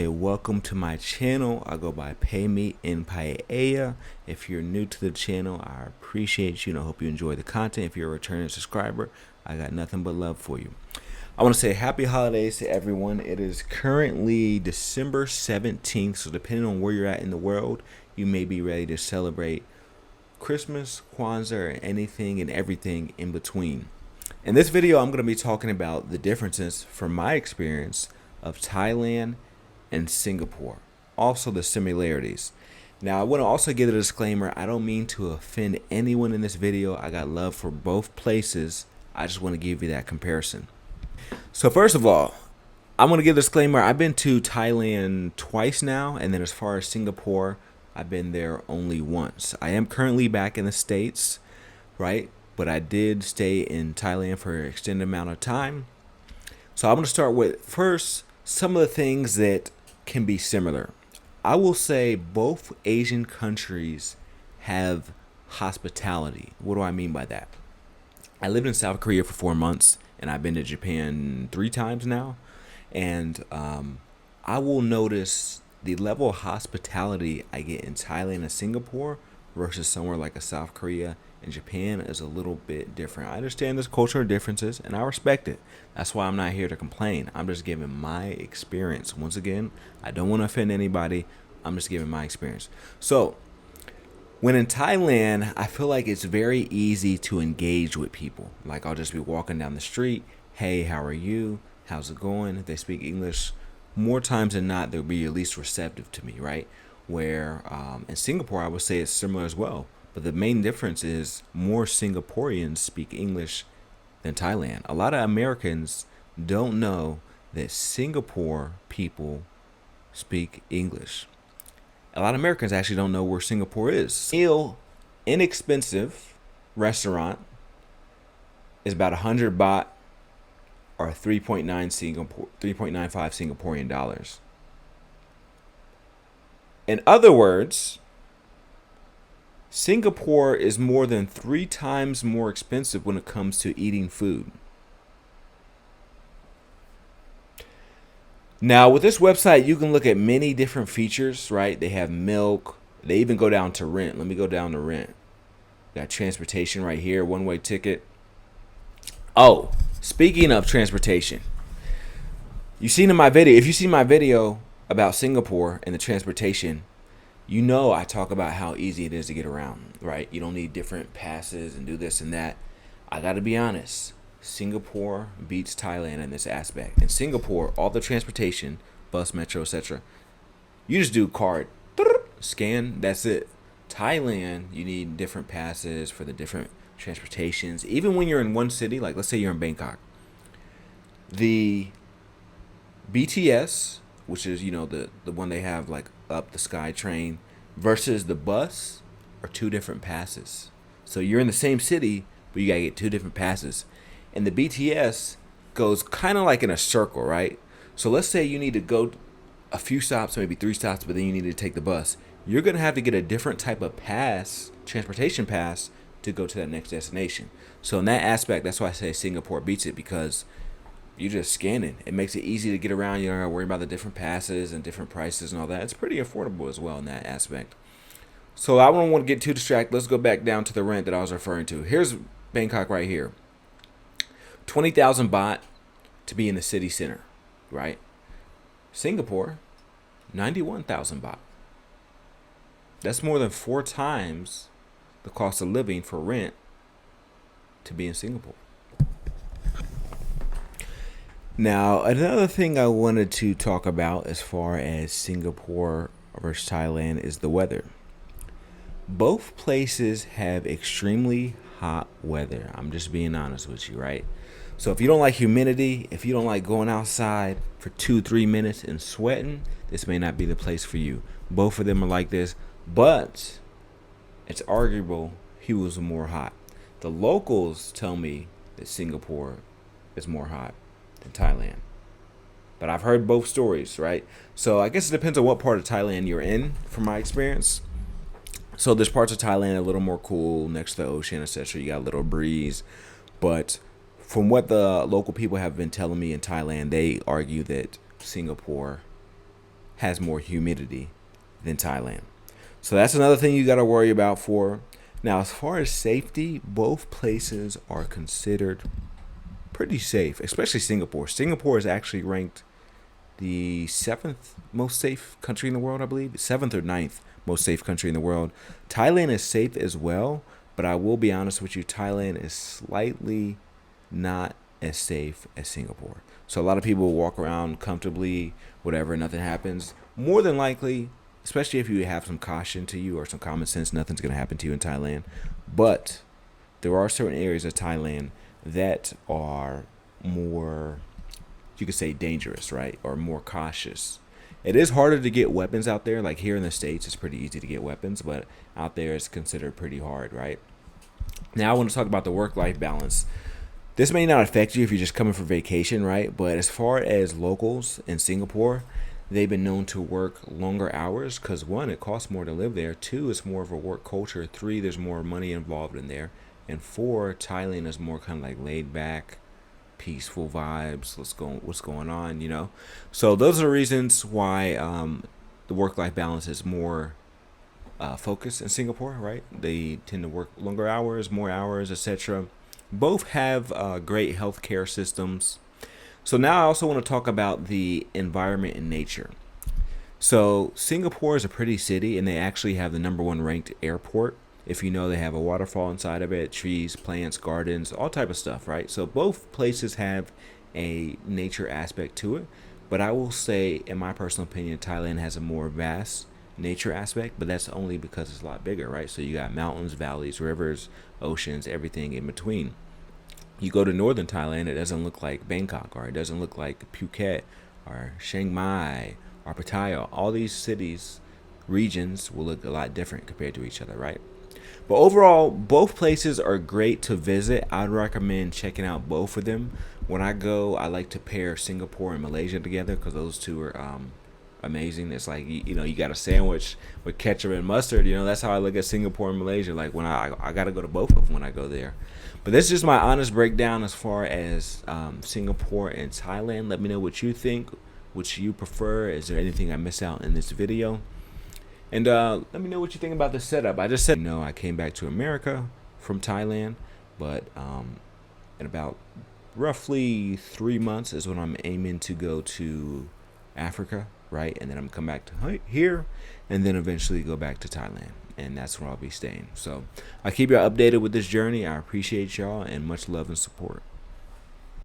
Hey, welcome to my channel. I go by Pay Me in Paella. If you're new to the channel, I appreciate you and I hope you enjoy the content. If you're a returning subscriber, I got nothing but love for you. I want to say happy holidays to everyone. It is currently December 17th, so depending on where you're at in the world, you may be ready to celebrate Christmas, Kwanzaa, or anything and everything in between. In this video, I'm going to be talking about the differences from my experience of Thailand and Singapore. Also the similarities. Now I want to also give a disclaimer. I don't mean to offend anyone in this video. I got love for both places. I just want to give you that comparison. So first of all, I'm going to give a disclaimer. I've been to Thailand twice now, and then as far as Singapore, I've been there only once. I am currently back in the States, right? But I did stay in Thailand for an extended amount of time. So I'm going to start with first some of the things that can be similar. I will say both Asian countries have hospitality. What do I mean by that? I lived in South Korea for 4 months, and I've been to Japan 3 times now. And I will notice the level of hospitality I get in Thailand and Singapore versus somewhere like a South Korea and Japan is a little bit different. I understand there's cultural differences and I respect it. That's why I'm not here to complain. I'm just giving my experience. Once again, I don't want to offend anybody. I'm just giving my experience. So, when in Thailand, I feel like it's very easy to engage with people. Like I'll just be walking down the street. Hey, how are you? How's it going? If they speak English, more times than not, they'll be at least receptive to me, right? Where in Singapore, I would say it's similar as well. But the main difference is more Singaporeans speak English than Thailand. A lot of Americans don't know that Singapore people speak English. A lot of Americans actually don't know where Singapore is. Still inexpensive restaurant is about 100 baht or 3.95 Singaporean dollars. In other words, Singapore is more than 3 times more expensive when it comes to eating food. Now, with this website, you can look at many different features, right? They have milk. They even go down to rent. Let me go down to rent. Got transportation right here, one-way ticket. Oh, speaking of transportation, you've seen in my video, if you see my video about Singapore and the transportation, you know I talk about how easy it is to get around, right? You don't need different passes and do this and that. I got to be honest. Singapore beats Thailand in this aspect. In Singapore, all the transportation, bus, metro, etc., you just do card, scan, that's it. Thailand, you need different passes for the different transportations. Even when you're in one city, like let's say you're in Bangkok, the BTS, which is, you know, the one they have like up the sky train, versus the bus are 2 different passes. So you're in the same city, but you gotta get 2 different passes. And the BTS goes kind of like in a circle, right? So let's say you need to go a few stops, maybe 3 stops, but then you need to take the bus. You're gonna have to get a different type of pass, transportation pass, to go to that next destination. So in that aspect, that's why I say Singapore beats it, because you're just scanning. It makes it easy to get around. You don't gotta worry about the different passes and different prices and all that. It's pretty affordable as well in that aspect. So I don't want to get too distracted. Let's go back down to the rent that I was referring to. Here's Bangkok right here. 20,000 baht to be in the city center, right? Singapore, 91,000 baht. That's more than 4 times the cost of living for rent to be in Singapore. Now, another thing I wanted to talk about as far as Singapore versus Thailand is the weather. Both places have extremely hot weather. I'm just being honest with you, right? So if you don't like humidity, if you don't like going outside for 2-3 minutes and sweating, this may not be the place for you. Both of them are like this, but it's arguable he was more hot. The locals tell me that Singapore is more hot than Thailand. But I've heard both stories, right? So I guess it depends on what part of Thailand you're in, from my experience. So there's parts of Thailand a little more cool, next to the ocean, etc. You got a little breeze. But from what the local people have been telling me in Thailand, they argue that Singapore has more humidity than Thailand. So that's another thing you got to worry about for. Now, as far as safety, both places are considered pretty safe, especially Singapore. Singapore is actually ranked the seventh most safe country in the world, I believe. Seventh or ninth most safe country in the world. Thailand is safe as well, but I will be honest with you, Thailand is slightly not as safe as Singapore. So a lot of people walk around comfortably, whatever, nothing happens. More than likely, especially if you have some caution to you or some common sense, nothing's going to happen to you in Thailand. But there are certain areas of Thailand that are more, you could say, dangerous, right? Or more cautious. It is harder to get weapons out there. Like here in the States, it's pretty easy to get weapons, but out there it's considered pretty hard, right? Now I want to talk about the work-life balance. This may not affect you if you're just coming for vacation, right? But as far as locals in Singapore, they've been known to work longer hours because, one, it costs more to live there. Two, it's more of a work culture. Three, there's more money involved in there. And four, Thailand is more kind of like laid back, peaceful vibes. What's going on, you know? So those are the reasons why the work-life balance is more focused in Singapore, right? They tend to work longer hours, more hours, etc. Both have great healthcare systems. So now I also want to talk about the environment and nature. So Singapore is a pretty city, and they actually have the #1 ranked airport. If you know, they have a waterfall inside of it, trees, plants, gardens, all type of stuff, right? So both places have a nature aspect to it. But I will say, in my personal opinion, Thailand has a more vast nature aspect, but that's only because it's a lot bigger, right? So you got mountains, valleys, rivers, oceans, everything in between. You go to northern Thailand, it doesn't look like Bangkok, or it doesn't look like Phuket or Chiang Mai or Pattaya. All these cities, regions will look a lot different compared to each other, right? But overall, both places are great to visit. I'd recommend checking out both of them. When I go, I like to pair Singapore and Malaysia together because those two are amazing. It's like, you know, you got a sandwich with ketchup and mustard. You know, that's how I look at Singapore and Malaysia. Like when I got to go to both of them when I go there. But this is just my honest breakdown as far as Singapore and Thailand. Let me know what you think, which you prefer. Is there anything I missed out in this video? And let me know what you think about the setup. I just said, you know, I came back to America from Thailand, but in about roughly 3 months is when I'm aiming to go to Africa, right? And then I'm come back to here, and then eventually go back to Thailand. And that's where I'll be staying. So I'll keep you updated with this journey. I appreciate y'all, and much love and support.